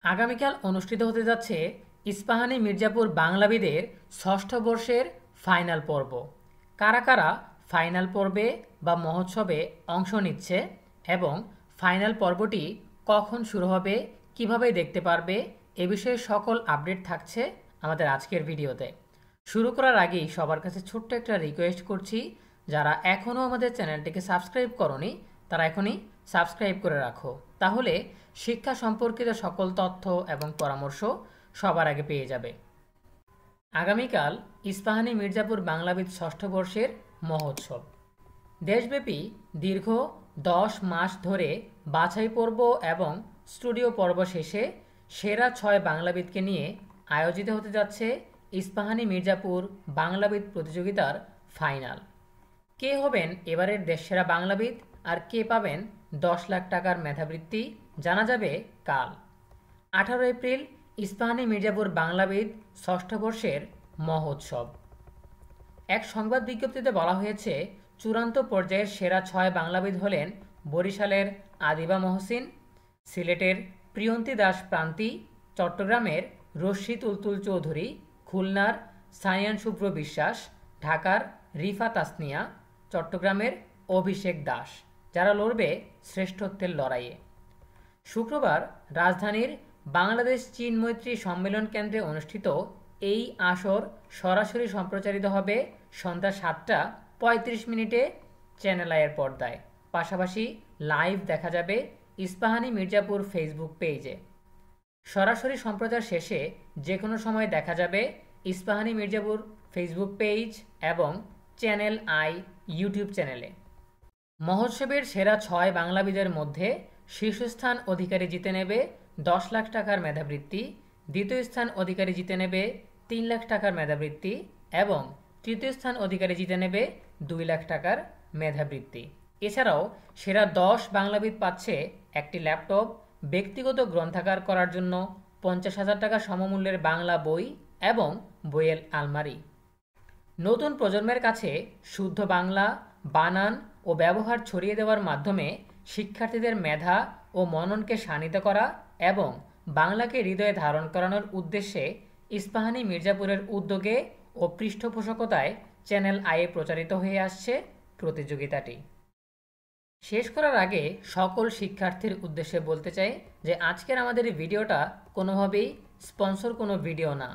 আগামীকাল অনুষ্ঠিত হতে যাচ্ছে ইস্পাহানি মির্জাপুর বাংলাবিদের ষষ্ঠ বর্ষের ফাইনাল পর্ব। কারা কারা ফাইনাল পর্বে বা মহোৎসবে অংশ নিচ্ছে এবং ফাইনাল পর্বটি কখন শুরু হবে, কিভাবে দেখতে পারবে, এ বিষয়ে সকল আপডেট থাকছে আমাদের আজকের ভিডিওতে। শুরু করার আগেই সবার কাছে ছোট্ট একটা রিকোয়েস্ট করছি, যারা এখনও আমাদের চ্যানেলটিকে সাবস্ক্রাইব করনি তারা এখনই সাবস্ক্রাইব করে রাখো, তাহলে শিক্ষা সম্পর্কিত সকল তথ্য এবং পরামর্শ সবার আগে পেয়ে যাবে। আগামীকাল ইস্পাহানি মির্জাপুর বাংলাবিদ ষষ্ঠ বর্ষের মহোৎসব। দেশব্যাপী দীর্ঘ 10 মাস ধরে বাছাই পর্ব এবং স্টুডিও পর্ব শেষে সেরা 6 বাংলাবিদকে নিয়ে আয়োজিত হতে যাচ্ছে ইস্পাহানি মির্জাপুর বাংলাবিদ প্রতিযোগিতার ফাইনাল। কে হবেন এবারের দেশসেরা বাংলাবিদ আর কে পাবেন 10 লাখ টাকার মেধাবৃত্তি জানা যাবে কাল। 18 এপ্রিল ইস্পাহানি মির্জাপুর বাংলাবিদ ষষ্ঠ বর্ষের মহোৎসব। এক সংবাদ বিজ্ঞপ্তিতে বলা হয়েছে, চূড়ান্ত পর্যায়ের সেরা 6 বাংলাবিদ হলেন বরিশালের আদিবা মহসিন, সিলেটের প্রিয়ন্তী দাস প্রান্তি, চট্টগ্রামের রশিদ উলতুল চৌধুরী, খুলনার সায়ান শুভ্র বিশ্বাস, ঢাকার রিফা তাসনিয়া, চট্টগ্রামের অভিষেক দাস, যারা লড়বে শ্রেষ্ঠত্বের লড়াইয়ে। শুক্রবার রাজধানীর বাংলাদেশ চীন মৈত্রী সম্মেলন কেন্দ্রে অনুষ্ঠিত এই আসর সরাসরি সম্প্রচারিত হবে সন্ধ্যা 7:35 চ্যানেল আইয়ের পর্দায়। পাশাপাশি লাইভ দেখা যাবে ইস্পাহানি মির্জাপুর ফেসবুক পেজে। সরাসরি সম্প্রচার শেষে যে কোনো সময় দেখা যাবে ইস্পাহানি মির্জাপুর ফেসবুক পেজ এবং চ্যানেল আই ইউটিউব চ্যানেলে। মহোৎসবের সেরা 6 বাংলাবিদের মধ্যে শীর্ষস্থান অধিকারী জিতে নেবে 10 লাখ টাকার মেধাবৃত্তি, দ্বিতীয় স্থান অধিকারী জিতে নেবে 3 লাখ টাকার মেধাবৃত্তি এবং তৃতীয় স্থান অধিকারী জিতে নেবে 2 লাখ টাকার মেধাবৃত্তি। এছাড়াও সেরা 10 বাংলাবিদ পাচ্ছে একটি ল্যাপটপ, ব্যক্তিগত গ্রন্থাগার করার জন্য 50,000 টাকা সমমূল্যের বাংলা বই এবং বইয়ের আলমারি। নতুন প্রজন্মের কাছে শুদ্ধ বাংলা, বানান ও ব্যবহার ছড়িয়ে দেওয়ার মাধ্যমে শিক্ষার্থীদের মেধা ও মননকে শানিত করা এবং বাংলাকে হৃদয়ে ধারণ করানোর উদ্দেশ্যে ইস্পাহানি মির্জাপুরের উদ্যোগে ও পৃষ্ঠপোষকতায় চ্যানেল আইয়ে প্রচারিত হয়ে আসছে প্রতিযোগিতাটি। শেষ করার আগে সকল শিক্ষার্থীর উদ্দেশ্যে বলতে চাই যে আজকের আমাদের এই ভিডিওটা কোনোভাবেই স্পন্সর কোনো ভিডিও না।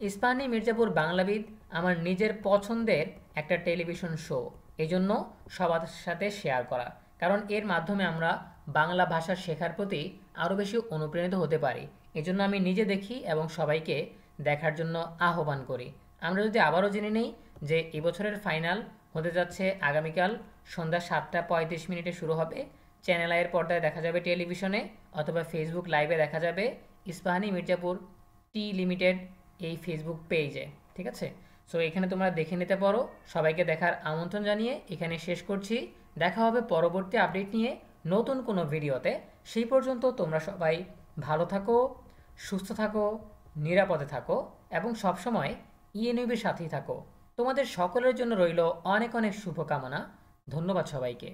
ইস্পাহানি মির্জাপুর বাংলাবিদ আমার নিজের পছন্দের একটা টেলিভিশন শো, এজন্য সবার সাথে শেয়ার করা, কারণ এর মাধ্যমে আমরা বাংলা ভাষা শেখার প্রতি আরও বেশি অনুপ্রাণিত হতে পারি। এজন্য আমি নিজে দেখি এবং সবাইকে দেখার জন্য আহ্বান করি। আমরা যদি আবারও জেনে নেই যে এবছরের ফাইনাল হতে যাচ্ছে আগামীকাল সন্ধ্যা 7:35 শুরু হবে। চ্যানেল আইয়ের পর্দায় দেখা যাবে টেলিভিশনে, অথবা ফেসবুক লাইভে দেখা যাবে ইস্পাহানি মির্জাপুর টি লিমিটেড এই ফেসবুক পেজে। ঠিক আছে, সো এখানে তোমরা দেখে নিতে পারো। সবাইকে দেখার আমন্ত্রণ জানিয়ে এখানে শেষ করছি। দেখা হবে পরবর্তী আপডেট নিয়ে নতুন কোনো ভিডিওতে। সেই পর্যন্ত তোমরা সবাই ভালো থাকো, সুস্থ থাকো, নিরাপদে থাকো এবং সবসময় ইএনইউবির সাথেই থাকো। তোমাদের সকলের জন্য রইল অনেক অনেক শুভকামনা। ধন্যবাদ সবাইকে।